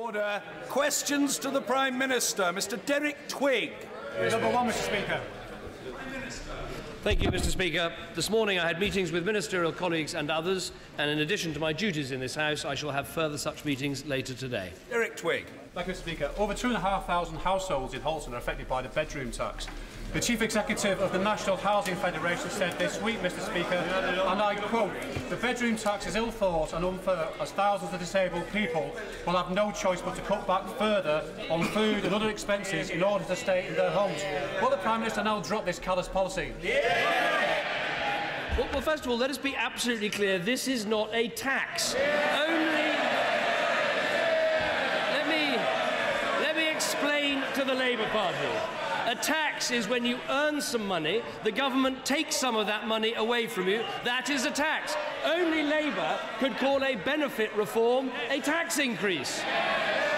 Order. Questions to the Prime Minister. Mr. Derek Twigg. Number one, Mr. Speaker. Thank you, Mr. Speaker. This morning I had meetings with ministerial colleagues and others, and in addition to my duties in this House, I shall have further such meetings later today. Derek Twigg. Thank you, Mr. Speaker. Over 2,500 households in Halton are affected by the bedroom tax. The Chief Executive of the National Housing Federation said this week, Mr. Speaker, and I quote, "The bedroom tax is ill-thought and unfair as thousands of disabled people will have no choice but to cut back further on food and other expenses in order to stay in their homes." Will the Prime Minister now drop this callous policy? Well, first of all, let us be absolutely clear. This is not a tax. Let me explain to the Labour Party. A tax is when you earn some money, the government takes some of that money away from you. That is a tax. Only Labour could call a benefit reform a tax increase.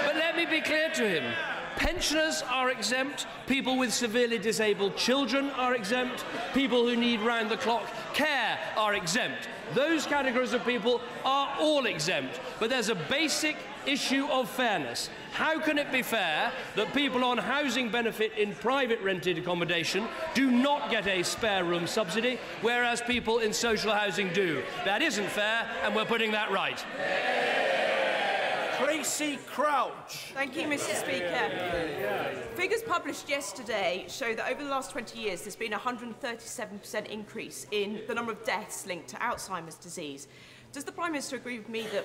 But let me be clear to him. Pensioners are exempt, people with severely disabled children are exempt, people who need round-the-clock care are exempt. Those categories of people are all exempt. But there's a basic issue of fairness. How can it be fair that people on housing benefit in private rented accommodation do not get a spare room subsidy, whereas people in social housing do? That isn't fair, and we're putting that right. Tracy Crouch. Thank you, Mr. Speaker. Figures published yesterday show that over the last 20 years there's been a 137% increase in the number of deaths linked to Alzheimer's disease. Does the Prime Minister agree with me that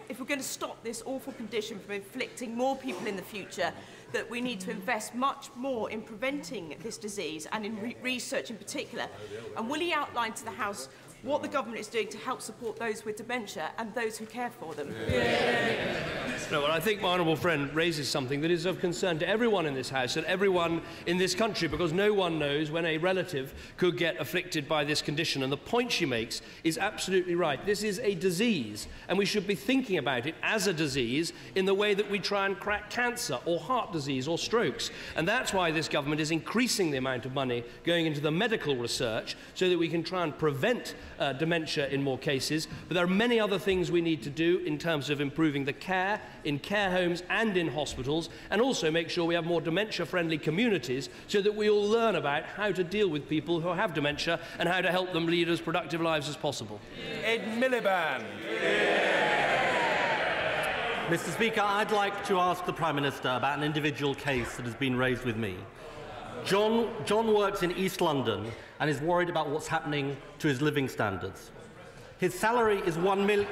if we're going to stop this awful condition from inflicting more people in the future, that we need to invest much more in preventing this disease and in research in particular? And will he outline to the House what the government is doing to help support those with dementia and those who care for them? No, well, I think my honourable friend raises something that is of concern to everyone in this House and everyone in this country, because no one knows when a relative could get afflicted by this condition. And the point she makes is absolutely right. This is a disease, and we should be thinking about it as a disease in the way that we try and crack cancer or heart disease or strokes. And that's why this government is increasing the amount of money going into the medical research so that we can try and prevent dementia in more cases. But there are many other things we need to do in terms of improving the care in care homes and in hospitals, and also make sure we have more dementia-friendly communities so that we all learn about how to deal with people who have dementia and how to help them lead as productive lives as possible. Ed Miliband. Mr. Speaker, I'd like to ask the Prime Minister about an individual case that has been raised with me. John works in East London and is worried about what's happening to his living standards. His salary is £1 million,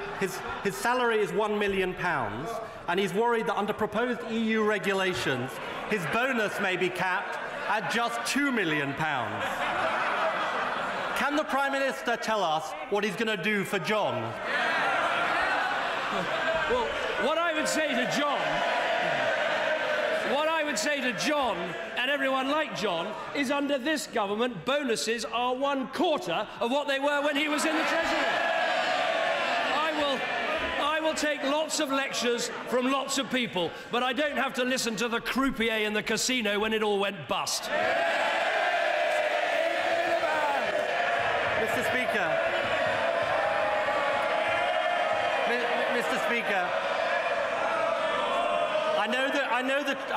and he's worried that under proposed EU regulations, his bonus may be capped at just £2 million. Can the Prime Minister tell us what he's going to do for John? Well, what I would say to John and everyone like John is, under this government, bonuses are 1/4 of what they were when he was in the Treasury. I will take lots of lectures from lots of people, but I don't have to listen to the croupier in the casino when it all went bust. Mr. Speaker, I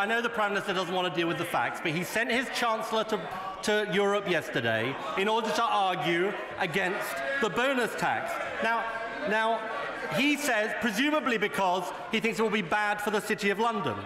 know the Prime Minister doesn't want to deal with the facts, but he sent his Chancellor to Europe yesterday in order to argue against the bonus tax. Now, he says, presumably because he thinks it will be bad for the City of London.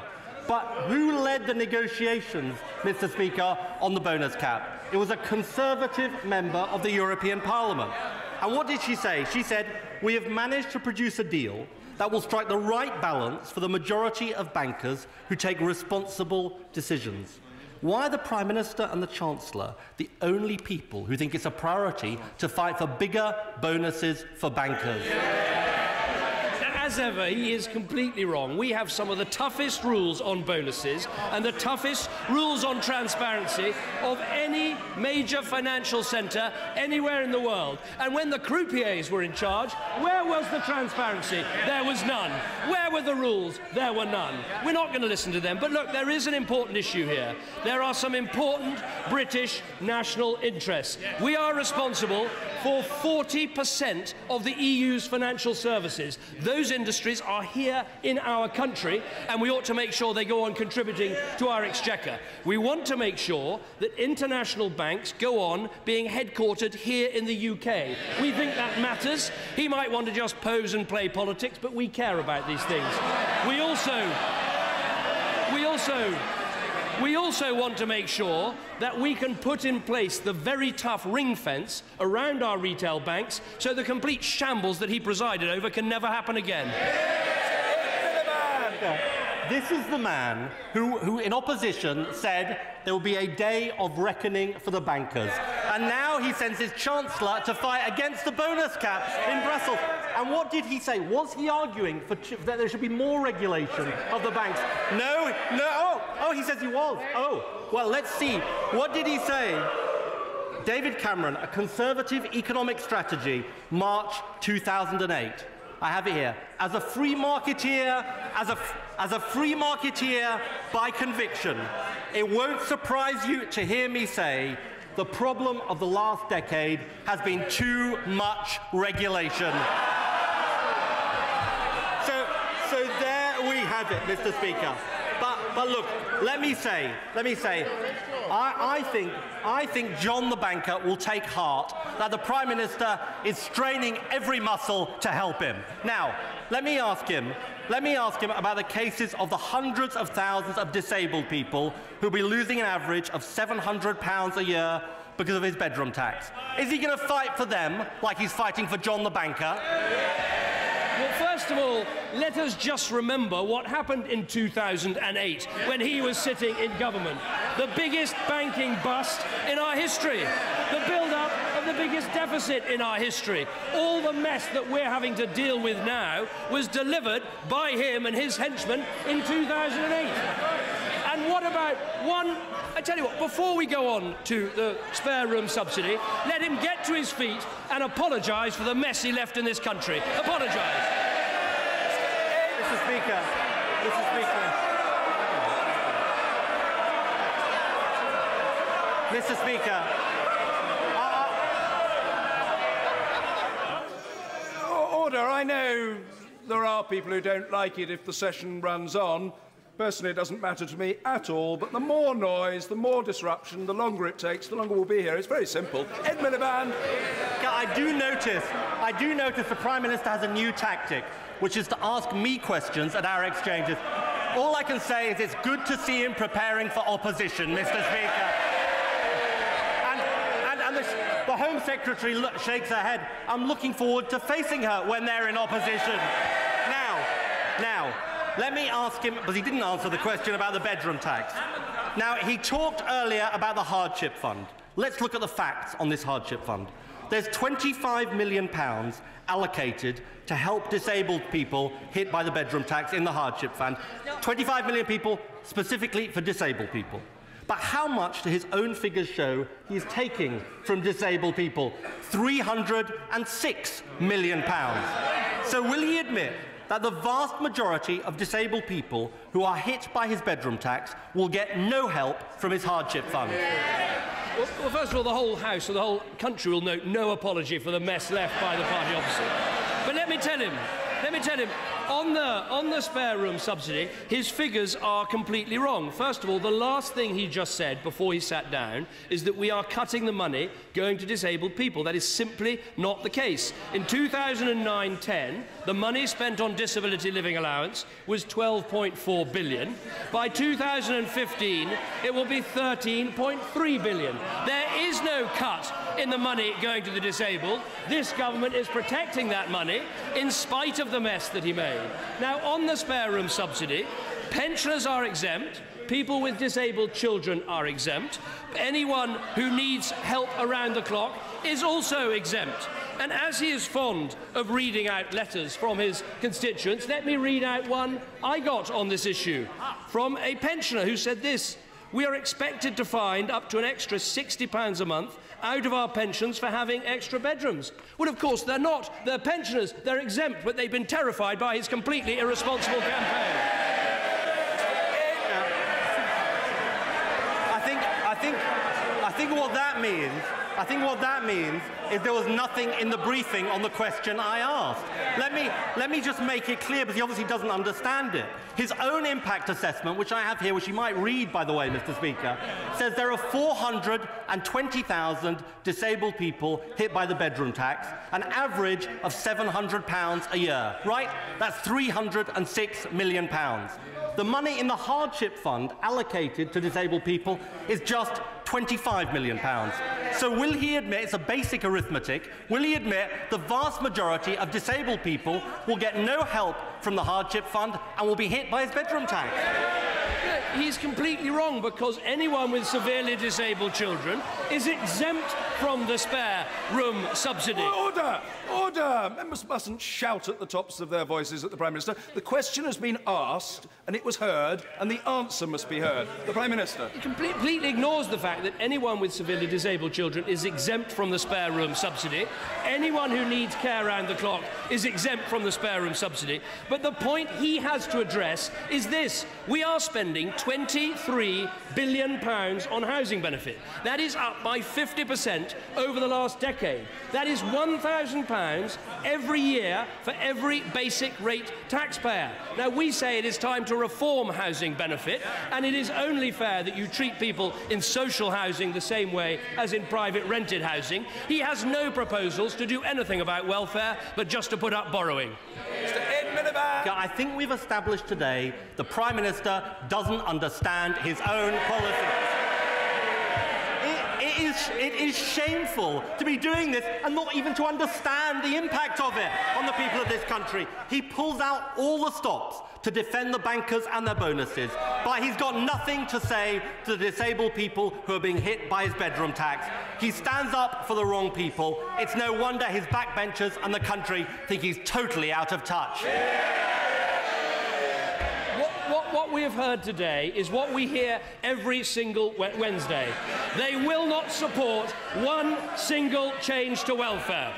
But who led the negotiations, Mr. Speaker, on the bonus cap? It was a Conservative member of the European Parliament. And what did she say? She said, "We have managed to produce a deal that will strike the right balance for the majority of bankers who take responsible decisions." Why are the Prime Minister and the Chancellor the only people who think it's a priority to fight for bigger bonuses for bankers? As ever, he is completely wrong. We have some of the toughest rules on bonuses and the toughest rules on transparency of any major financial centre anywhere in the world. And when the croupiers were in charge, where was the transparency? There was none. Where were the rules? There were none. We're not going to listen to them. But look, there is an important issue here. There are some important British national interests. We are responsible for 40% of the EU's financial services. Those industries are here in our country, and we ought to make sure they go on contributing to our exchequer. We want to make sure that international banks go on being headquartered here in the UK. We think that matters. He might want to just pose and play politics, but we care about these things. We also want to make sure that we can put in place the very tough ring fence around our retail banks so the complete shambles that he presided over can never happen again. This is the man who in opposition said there will be a day of reckoning for the bankers. And now he sends his Chancellor to fight against the bonus caps in Brussels. And what did he say? Was he arguing for that there should be more regulation of the banks? No. Oh, he says he was. Oh, well, let's see. What did he say? David Cameron, A Conservative Economic Strategy, March 2008. I have it here. As a free marketeer, as a free marketeer by conviction, it won't surprise you to hear me say the problem of the last decade has been too much regulation. So there we have it, Mr. Speaker. But look, let me say, I think John the banker will take heart that the Prime Minister is straining every muscle to help him. Now, let me ask him about the cases of the hundreds of thousands of disabled people who'll be losing an average of £700 a year because of his bedroom tax. Is he going to fight for them like he's fighting for John the banker? Well, first of all, let us just remember what happened in 2008 when he was sitting in government. The biggest banking bust in our history. The build-up of the biggest deficit in our history. All the mess that we're having to deal with now was delivered by him and his henchmen in 2008. And what about one... I tell you what, before we go on to the spare room subsidy, let him get to his feet and apologise for the mess he left in this country. Apologise. Mr. Speaker. Mr. Speaker. Order. I know there are people who don't like it if the session runs on. Personally, it doesn't matter to me at all, but the more noise, the more disruption, the longer it takes, the longer we'll be here. It's very simple. Ed Miliband. I do notice the Prime Minister has a new tactic, which is to ask me questions at our exchanges. All I can say is it's good to see him preparing for opposition, Mr. Speaker. And the Home Secretary shakes her head. I'm looking forward to facing her when they're in opposition. Now, let me ask him, because he didn't answer the question about the bedroom tax. Now, he talked earlier about the hardship fund. Let's look at the facts on this hardship fund. There's £25 million allocated to help disabled people hit by the bedroom tax in the hardship fund. 25 million people specifically for disabled people. But how much do his own figures show he's taking from disabled people? £306 million. So will he admit that the vast majority of disabled people who are hit by his bedroom tax will get no help from his hardship fund? Well, first of all, the whole House or the whole country will note no apology for the mess left by the party opposite. But let me tell him, on the spare room subsidy, his figures are completely wrong. First of all, the last thing he just said before he sat down is that we are cutting the money going to disabled people. That is simply not the case. In 2009-10, the money spent on disability living allowance was £12.4 billion. By 2015, it will be £13.3 billion. There is no cut in the money going to the disabled. This government is protecting that money in spite of the mess that he made. Now, on the spare room subsidy, pensioners are exempt, people with disabled children are exempt, anyone who needs help around the clock is also exempt. And as he is fond of reading out letters from his constituents, let me read out one I got on this issue from a pensioner who said this: "We are expected to find up to an extra £60 a month out of our pensions for having extra bedrooms." Well, of course, they're not. They're pensioners. They're exempt, but they've been terrified by his completely irresponsible campaign. I I think what that means is there was nothing in the briefing on the question I asked. Let me just make it clear, because he obviously doesn't understand it. His own impact assessment, which I have here, which you might read, by the way, Mr. Speaker, says there are 420,000 disabled people hit by the bedroom tax, an average of £700 a year, right? That's £306 million. The money in the hardship fund allocated to disabled people is just £25 million. So will he admit, it's a basic arithmetic, will he admit the vast majority of disabled people will get no help from the hardship fund and will be hit by his bedroom tax? He's completely wrong, because anyone with severely disabled children is exempt from the spare room subsidy. Order! Order! Members mustn't shout at the tops of their voices at the Prime Minister. The question has been asked, and it was heard, and the answer must be heard. The Prime Minister. He completely ignores the fact that anyone with severely disabled children is exempt from the spare room subsidy. Anyone who needs care around the clock is exempt from the spare room subsidy. But the point he has to address is this. We are spending £23 billion on housing benefit. That is up by 50% over the last decade. That is £1,000 every year for every basic rate taxpayer. Now, we say it is time to reform housing benefit, and it is only fair that you treat people in social housing the same way as in private rented housing. He has no proposals to do anything about welfare, but just to put up borrowing. Miliband. I think we've established today the Prime Minister doesn't understand his own policy. It is shameful to be doing this and not even to understand the impact of it on the people of this country. He pulls out all the stops to defend the bankers and their bonuses, but he's got nothing to say to the disabled people who are being hit by his bedroom tax. He stands up for the wrong people. It's no wonder his backbenchers and the country think he's totally out of touch. What we have heard today is what we hear every single Wednesday. They will not support one single change to welfare.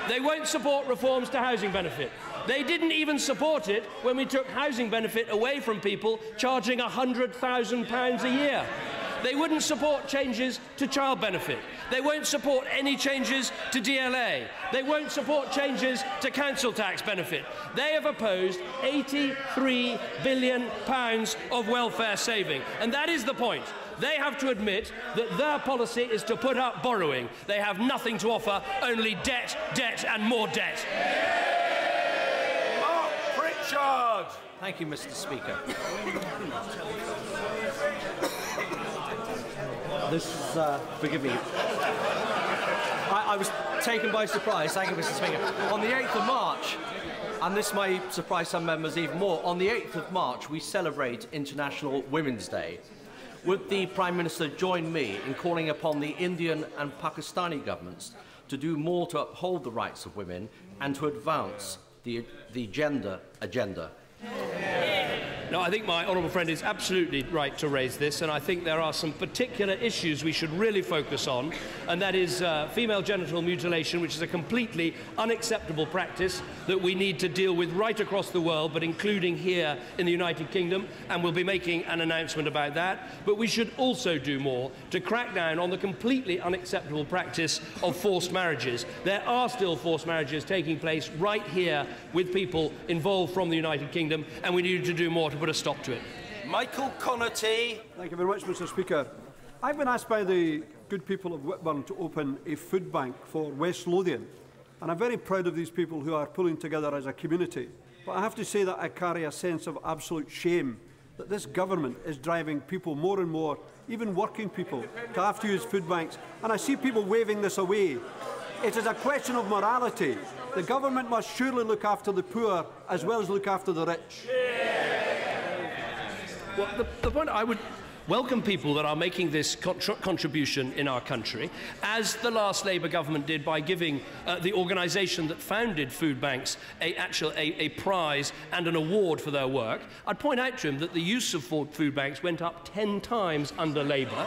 They won't support reforms to housing benefit. They didn't even support it when we took housing benefit away from people charging £100,000 a year. They wouldn't support changes to child benefit. They won't support any changes to DLA. They won't support changes to council tax benefit. They have opposed £83 billion of welfare saving. And that is the point. They have to admit that their policy is to put up borrowing. They have nothing to offer, only debt, debt and more debt. Mark Pritchard. Thank you, Mr. Speaker. Forgive me. I was taken by surprise. Thank you, Mr. Speaker. On the 8th of March, and this may surprise some members even more, on the 8th of March we celebrate International Women's Day. Would the Prime Minister join me in calling upon the Indian and Pakistani governments to do more to uphold the rights of women and to advance the gender agenda? No, I think my honourable friend is absolutely right to raise this, and I think there are some particular issues we should really focus on, and that is female genital mutilation, which is a completely unacceptable practice that we need to deal with right across the world, but including here in the United Kingdom, and we'll be making an announcement about that. But we should also do more to crack down on the completely unacceptable practice of forced marriages. There are still forced marriages taking place right here with people involved from the United Kingdom, and we need to do more to put a stop to it. Michael Connaughty. Thank you very much, Mr. Speaker. I've been asked by the good people of Whitburn to open a food bank for West Lothian, and I'm very proud of these people who are pulling together as a community. But I have to say that I carry a sense of absolute shame that this government is driving people more and more, even working people, to have to use food banks. And I see people waving this away. It is a question of morality. The government must surely look after the poor as well as look after the rich. Well, the point, I would welcome people that are making this contribution in our country, as the last Labour government did by giving the organisation that founded food banks a prize and an award for their work. I'd point out to him that the use of food banks went up 10 times under Labour.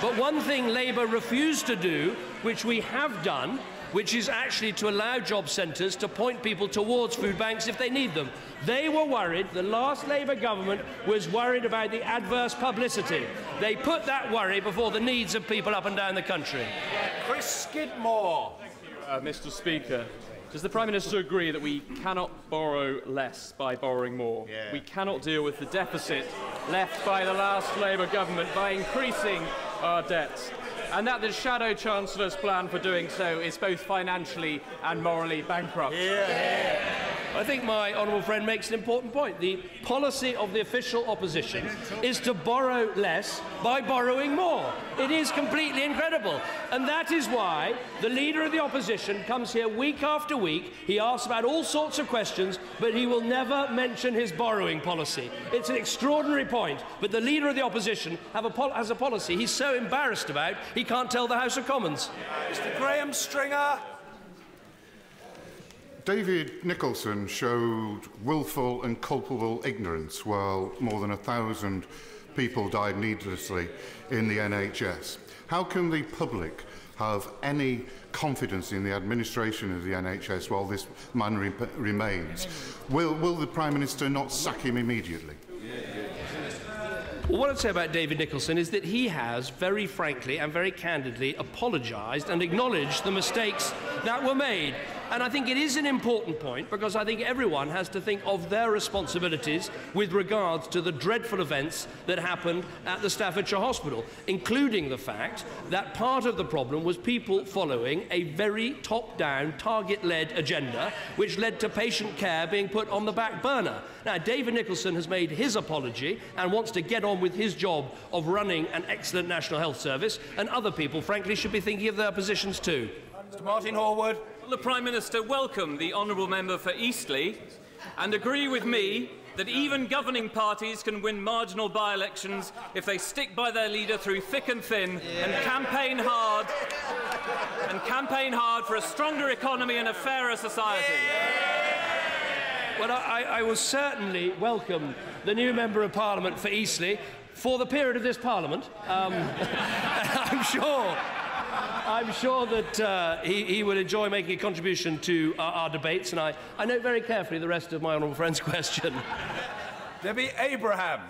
But one thing Labour refused to do, which we have done, which is actually to allow job centres to point people towards food banks if they need them. They were worried, the last Labour government was worried about the adverse publicity. They put that worry before the needs of people up and down the country. Chris Skidmore. Mr. Speaker, does the Prime Minister agree that we cannot borrow less by borrowing more? Yeah. We cannot deal with the deficit left by the last Labour government by increasing our debts, and that the Shadow Chancellor's plan for doing so is both financially and morally bankrupt? Yeah. I think my honourable friend makes an important point. The policy of the official opposition is to borrow less by borrowing more. It is completely incredible. And that is why the Leader of the Opposition comes here week after week. He asks about all sorts of questions, but he will never mention his borrowing policy. It's an extraordinary point, but the Leader of the Opposition has a policy he's so embarrassed about he can't tell the House of Commons. Mr. Graham Stringer. David Nicholson showed willful and culpable ignorance while more than 1,000 people died needlessly in the NHS. How can the public have any confidence in the administration of the NHS while this man remains? Will the Prime Minister not sack him immediately? Well, what I'd say about David Nicholson is that he has, very frankly and very candidly, apologised and acknowledged the mistakes that were made. And I think it is an important point because I think everyone has to think of their responsibilities with regards to the dreadful events that happened at the Staffordshire Hospital, including the fact that part of the problem was people following a very top-down, target-led agenda which led to patient care being put on the back burner. Now, David Nicholson has made his apology and wants to get on with his job of running an excellent National Health Service, and other people, frankly, should be thinking of their positions too. Mr. Martin Horwood. Will the Prime Minister welcome the honourable member for Eastleigh and agree with me that even governing parties can win marginal by-elections if they stick by their leader through thick and thin and campaign hard for a stronger economy and a fairer society? Well, I will certainly welcome the new Member of Parliament for Eastleigh for the period of this Parliament. I'm sure that he will enjoy making a contribution to our debates, and I note very carefully the rest of my honourable friend's question. Debbie Abrahams.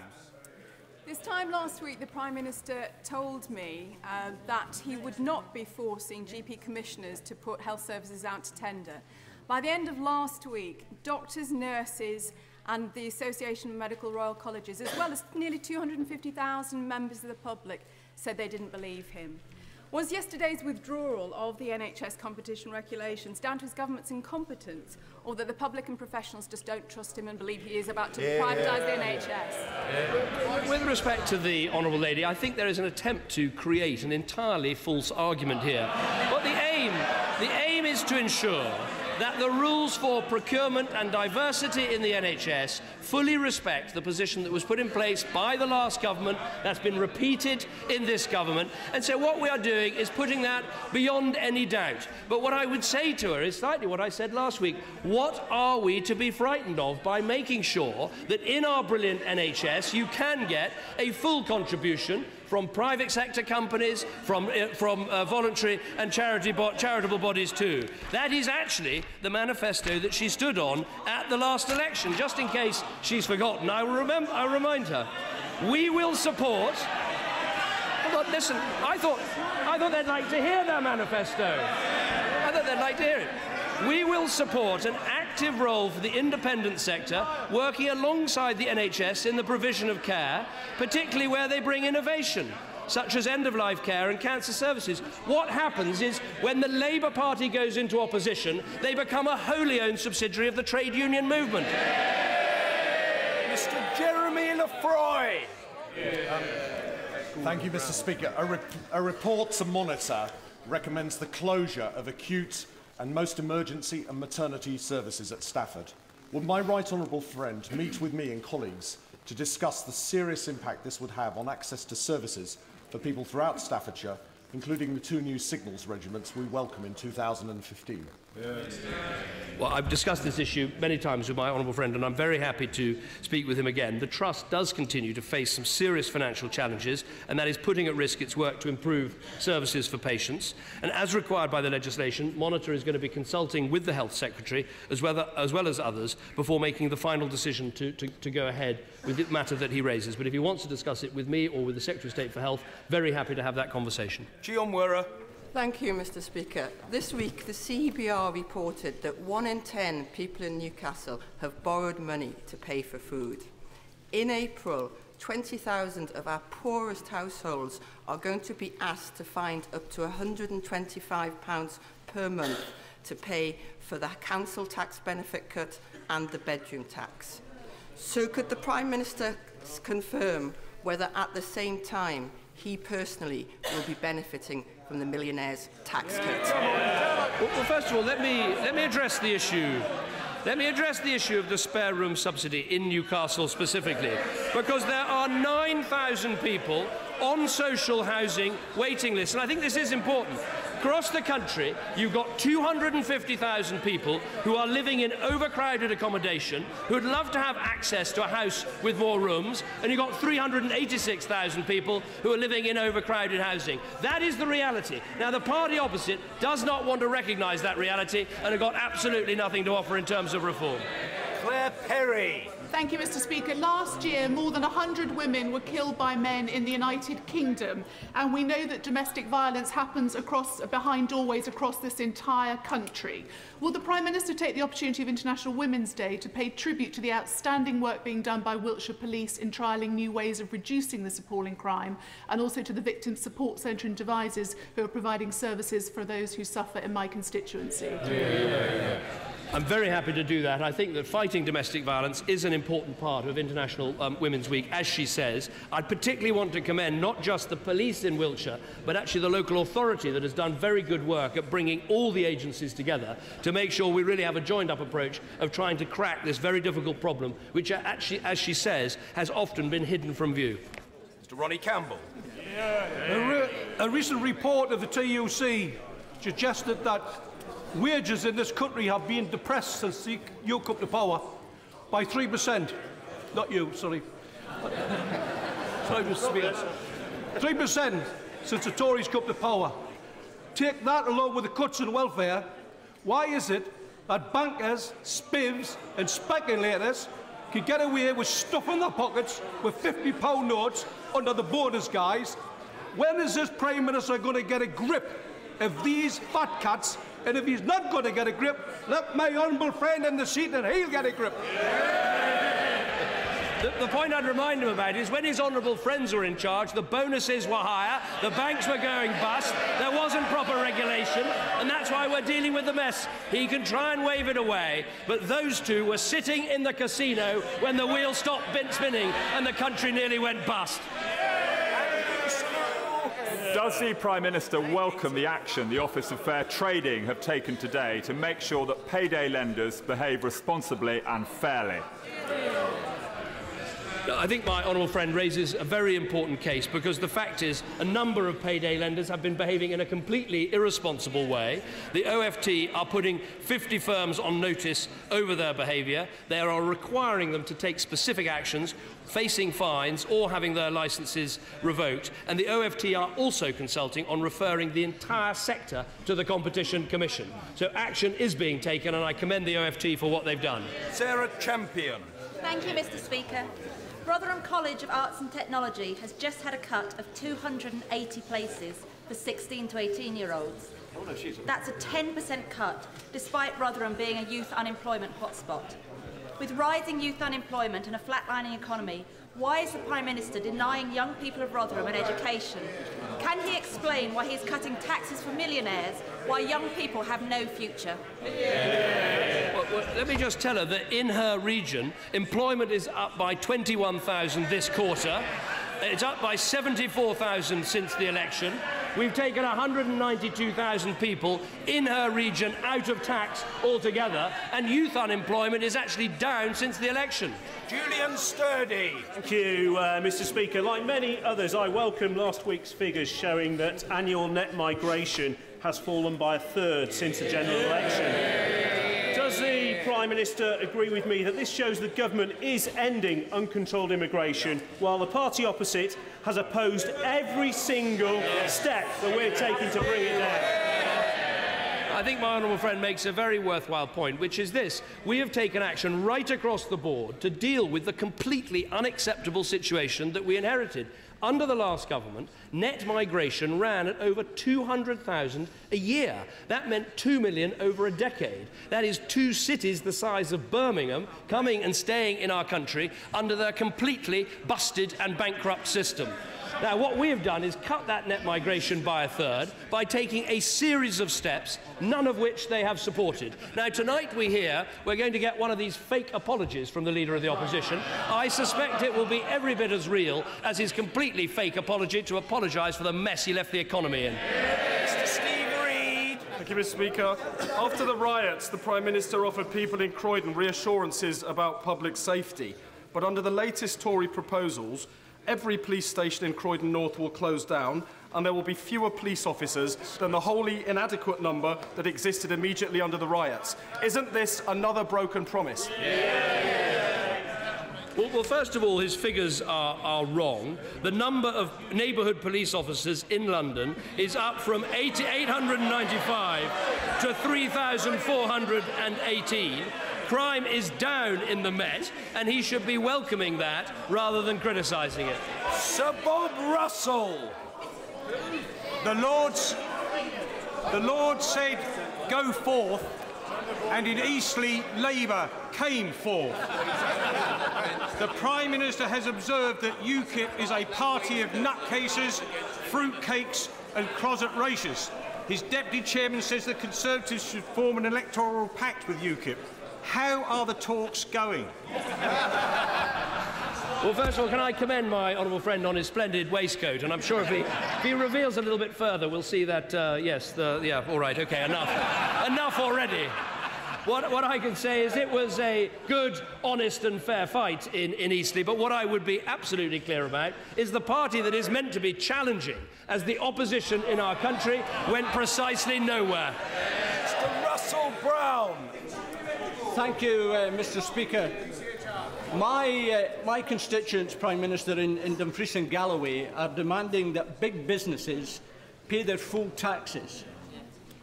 This time last week, the Prime Minister told me that he would not be forcing GP commissioners to put health services out to tender. By the end of last week, doctors, nurses and the Association of Medical Royal Colleges, as well as nearly 250,000 members of the public, said they didn't believe him. Was yesterday's withdrawal of the NHS competition regulations down to his government's incompetence, or that the public and professionals just don't trust him and believe he is about to privatise the NHS? With respect to the honourable lady, I think there is an attempt to create an entirely false argument here. But the aim is to ensure that the rules for procurement and diversity in the NHS fully respect the position that was put in place by the last government, that's been repeated in this government. And so what we are doing is putting that beyond any doubt. But what I would say to her is slightly what I said last week. What are we to be frightened of by making sure that in our brilliant NHS you can get a full contribution from private sector companies, from voluntary and charitable bodies too? That is actually the manifesto that she stood on at the last election. Just in case she's forgotten, I'll remind her. We will support... But listen, I thought they'd like to hear that manifesto. I thought they'd like to hear it. We will support an active role for the independent sector, working alongside the NHS in the provision of care, particularly where they bring innovation, such as end-of-life care and cancer services. What happens is, when the Labour Party goes into opposition, they become a wholly owned subsidiary of the trade union movement. Mr. Jeremy Lefroy. Thank you, Mr. Speaker. A report to Monitor recommends the closure of acute and most emergency and maternity services at Stafford. Would my right honourable friend meet with me and colleagues to discuss the serious impact this would have on access to services for people throughout Staffordshire, including the 2 new signals regiments we welcome in 2015? Well, I've discussed this issue many times with my honourable friend, and I'm very happy to speak with him again. The Trust does continue to face some serious financial challenges, and that is putting at risk its work to improve services for patients. And as required by the legislation, Monitor is going to be consulting with the Health Secretary, as well as others, before making the final decision to go ahead with the matter that he raises. But if he wants to discuss it with me or with the Secretary of State for Health, very happy to have that conversation. Gion Wera. Thank you, Mr. Speaker. This week, the CBR reported that 1 in 10 people in Newcastle have borrowed money to pay for food. In April, 20,000 of our poorest households are going to be asked to find up to £125 per month to pay for the council tax benefit cut and the bedroom tax. So could the Prime Minister confirm whether at the same time he personally will be benefiting from the millionaire's tax cut? Well, first of all, let me address the issue. Let me address the issue of the spare room subsidy in Newcastle specifically, because there are 9,000 people on social housing waiting lists, and I think this is important. Across the country, you've got 250,000 people who are living in overcrowded accommodation, who would love to have access to a house with more rooms, and you've got 386,000 people who are living in overcrowded housing. That is the reality. Now, the party opposite does not want to recognise that reality and have got absolutely nothing to offer in terms of reform. Claire Perry. Thank you, Mr. Speaker. Last year, more than 100 women were killed by men in the United Kingdom, and we know that domestic violence happens behind doorways across this entire country. Will the Prime Minister take the opportunity of International Women's Day to pay tribute to the outstanding work being done by Wiltshire Police in trialling new ways of reducing this appalling crime, and also to the Victim Support Centre and Devizes who are providing services for those who suffer in my constituency? I'm very happy to do that. I think that fighting domestic violence is an important part of International Women's Week, as she says. I particularly want to commend not just the police in Wiltshire, but actually the local authority that has done very good work at bringing all the agencies together to make sure we really have a joined-up approach of trying to crack this very difficult problem, which actually, as she says, has often been hidden from view. Mr. Ronnie Campbell. A recent report of the TUC suggested that wages in this country have been depressed since you come to power by 3%. Not you, sorry. Sorry, Mr. Spears. 3% since the Tories come to power. Take that along with the cuts in welfare. Why is it that bankers, spivs and speculators can get away with stuffing their pockets with £50 notes under the bonus guise? When is this Prime Minister going to get a grip of these fat cats? And if he's not going to get a grip, let my honourable friend in the seat and he'll get a grip. The point I'd remind him about is when his honourable friends were in charge, the bonuses were higher, the banks were going bust, there wasn't proper regulation, and that's why we're dealing with the mess. He can try and wave it away, but those two were sitting in the casino when the wheel stopped spinning and the country nearly went bust. Does the Prime Minister welcome the action the Office of Fair Trading have taken today to make sure that payday lenders behave responsibly and fairly? I think my honourable friend raises a very important case, because the fact is a number of payday lenders have been behaving in a completely irresponsible way. The OFT are putting 50 firms on notice over their behaviour. They are requiring them to take specific actions, facing fines or having their licences revoked. And the OFT are also consulting on referring the entire sector to the Competition Commission. So action is being taken, and I commend the OFT for what they've done. Sarah Champion. Thank you, Mr. Speaker. Rotherham College of Arts and Technology has just had a cut of 280 places for 16 to 18-year-olds. That's a 10% cut, despite Rotherham being a youth unemployment hotspot. With rising youth unemployment and a flatlining economy, why is the Prime Minister denying young people of Rotherham an education? Can he explain why he's cutting taxes for millionaires, while young people have no future? Well, let me just tell her that in her region, employment is up by 21,000 this quarter. It's up by 74,000 since the election. We've taken 192,000 people in her region out of tax altogether, and youth unemployment is actually down since the election. Julian Sturdy. Thank you, Mr. Speaker. Like many others, I welcome last week's figures showing that annual net migration has fallen by a third since the general election. Does the Prime Minister agree with me that this shows the government is ending uncontrolled immigration, while the party opposite has opposed every single step that we're taking to bring it down? I think my honourable friend makes a very worthwhile point, which is this. We have taken action right across the board to deal with the completely unacceptable situation that we inherited. Under the last government, net migration ran at over 200,000 a year. That meant 2 million over a decade. That is 2 cities the size of Birmingham coming and staying in our country under their completely busted and bankrupt system. Now, what we have done is cut that net migration by a third by taking a series of steps, none of which they have supported. Now, tonight we hear we're going to get one of these fake apologies from the Leader of the Opposition. I suspect it will be every bit as real as his completely fake apology to apologise for the mess he left the economy in. Mr. Steve Reid. Thank you, Mr. Speaker. After the riots, the Prime Minister offered people in Croydon reassurances about public safety. But under the latest Tory proposals, every police station in Croydon North will close down, and there will be fewer police officers than the wholly inadequate number that existed immediately under the riots. Isn't this another broken promise? Well, first of all, his figures are wrong. The number of neighbourhood police officers in London is up from 895 to 3,418. Crime is down in the Met, and he should be welcoming that rather than criticising it. Sir Bob Russell. The Lord said, go forth, and in Eastleigh, Labour came forth. The Prime Minister has observed that UKIP is a party of nutcases, fruitcakes and closet racists. His Deputy Chairman says the Conservatives should form an electoral pact with UKIP. How are the talks going? Well, first of all, can I commend my honourable friend on his splendid waistcoat? And I'm sure if he reveals a little bit further, we'll see that, yes, yeah, all right, OK, enough. Enough already. What I can say is it was a good, honest and fair fight in Eastleigh, but what I would be absolutely clear about is the party that is meant to be challenging as the opposition in our country went precisely nowhere. Mr. Russell Brown. Thank you, Mr. Speaker. My constituents, Prime Minister, in Dumfries and Galloway are demanding that big businesses pay their full taxes.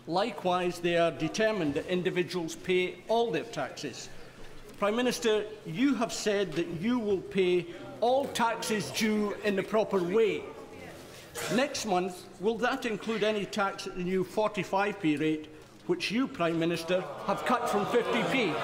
Likewise, they are determined that individuals pay all their taxes. Prime Minister, you have said that you will pay all taxes due in the proper way. Next month, will that include any tax at the new 45p rate, which you, Prime Minister, have cut from 50p?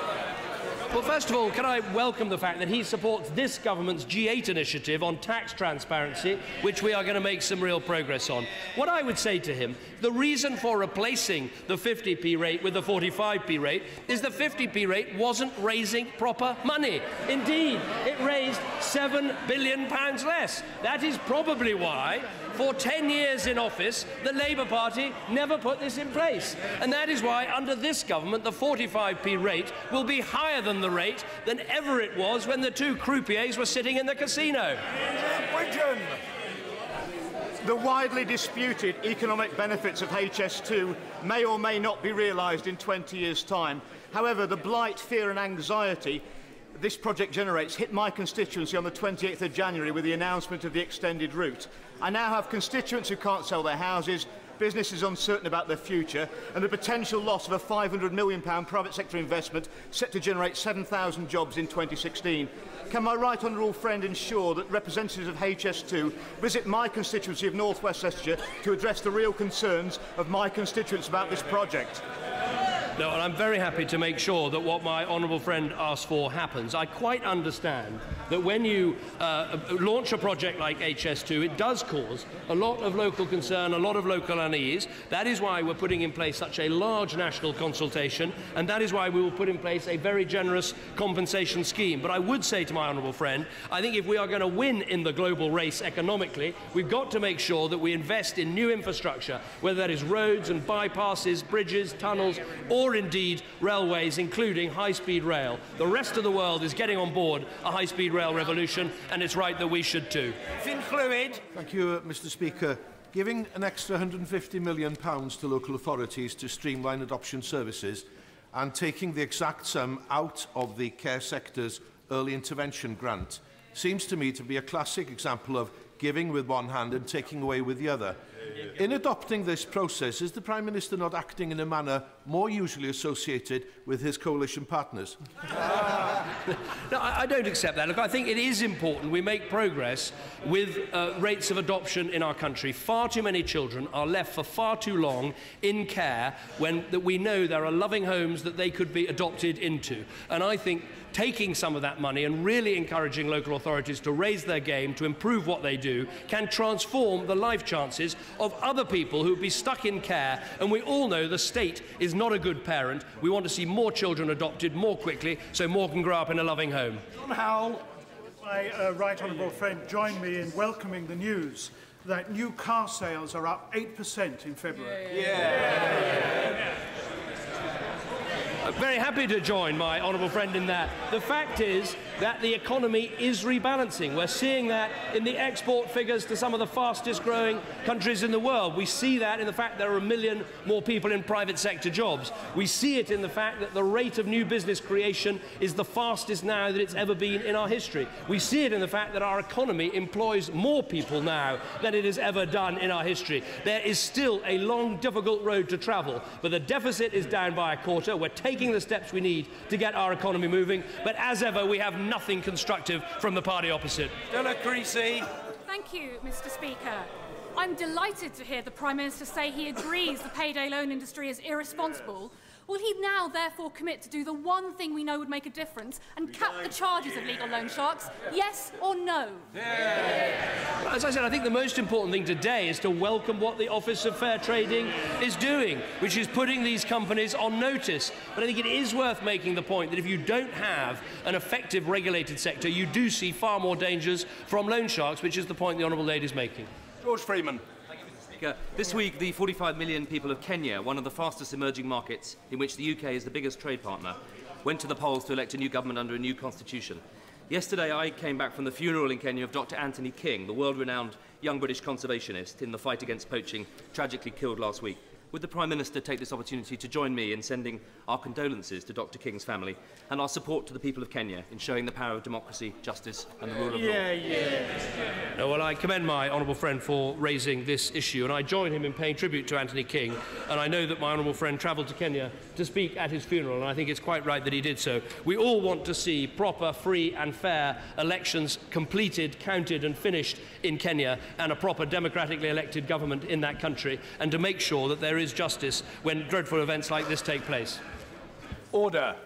Well, first of all, can I welcome the fact that he supports this government's G8 initiative on tax transparency, which we are going to make some real progress on. What I would say to him, the reason for replacing the 50p rate with the 45p rate is the 50p rate wasn't raising proper money. Indeed, it raised £7 billion less. That is probably why, for 10 years in office, the Labour Party never put this in place. And that is why, under this government, the 45p rate will be higher than the rate than ever it was when the two croupiers were sitting in the casino. The widely disputed economic benefits of HS2 may or may not be realised in 20 years' time. However, the blight, fear and anxiety this project generates hit my constituency on the 28th of January with the announcement of the extended route. I now have constituents who can't sell their houses, businesses uncertain about their future, and the potential loss of a £500 million private sector investment set to generate 7,000 jobs in 2016. Can my right honourable friend ensure that representatives of HS2 visit my constituency of North West Leicestershire to address the real concerns of my constituents about this project? No, and I'm very happy to make sure that what my honourable friend asked for happens. I quite understand that when you launch a project like HS2, it does cause a lot of local concern, a lot of local unease. That is why we're putting in place such a large national consultation, and that is why we will put in place a very generous compensation scheme. But I would say to my honourable friend, I think if we are going to win in the global race economically, we've got to make sure that we invest in new infrastructure, whether that is roads and bypasses, bridges, tunnels, or indeed railways, including high-speed rail. The rest of the world is getting on board a high-speed rail revolution, and it's right that we should too. Finn Fluid. Thank you, Mr. Speaker. giving an extra £150 million to local authorities to streamline adoption services and taking the exact sum out of the care sector's early intervention grant seems to me to be a classic example of giving with one hand and taking away with the other. In adopting this process, is the Prime Minister not acting in a manner more usually associated with his coalition partners? No, I don't accept that. Look, I think it is important we make progress with rates of adoption in our country. Far too many children are left for far too long in care when we know there are loving homes that they could be adopted into. And I think taking some of that money and really encouraging local authorities to raise their game, to improve what they do, can transform the life chances of other people who would be stuck in care. And we all know the state is not a good parent. We want to see more children adopted more quickly so more can grow up in a loving home. John Howell, my right honourable friend, joined me in welcoming the news that new car sales are up 8% in February. I'm very happy to join my honourable friend in that. The fact is that the economy is rebalancing. We're seeing that in the export figures to some of the fastest growing countries in the world. We see that in the fact there are 1 million more people in private sector jobs. We see it in the fact that the rate of new business creation is the fastest now that it's ever been in our history. We see it in the fact that our economy employs more people now than it has ever done in our history. There is still a long, difficult road to travel, but the deficit is down by a quarter. We're taking the steps we need to get our economy moving, but as ever, we have nothing constructive from the party opposite. Stella Creasy. Thank you, Mr. Speaker. I'm delighted to hear the Prime Minister say he agrees the payday loan industry is irresponsible. Will he now therefore commit to do the one thing we know would make a difference and cut the charges of legal loan sharks? Yes or no? As I said, I think the most important thing today is to welcome what the Office of Fair Trading is doing, which is putting these companies on notice. But I think it is worth making the point that if you don't have an effective regulated sector, you do see far more dangers from loan sharks, which is the point the Honourable Lady is making. George Freeman. This week, the 45 million people of Kenya, one of the fastest emerging markets in which the UK is the biggest trade partner, went to the polls to elect a new government under a new constitution. Yesterday, I came back from the funeral in Kenya of Dr. Anthony King, the world-renowned young British conservationist in the fight against poaching, tragically killed last week. Would the Prime Minister take this opportunity to join me in sending our condolences to Dr. King's family and our support to the people of Kenya in showing the power of democracy, justice and the rule of law? No, well, I commend my honourable friend for raising this issue, and I join him in paying tribute to Anthony King. And I know that my honourable friend travelled to Kenya to speak at his funeral, and I think it's quite right that he did so. We all want to see proper, free and fair elections completed, counted and finished in Kenya, and a proper democratically elected government in that country, and to make sure that there is justice when dreadful events like this take place. Order.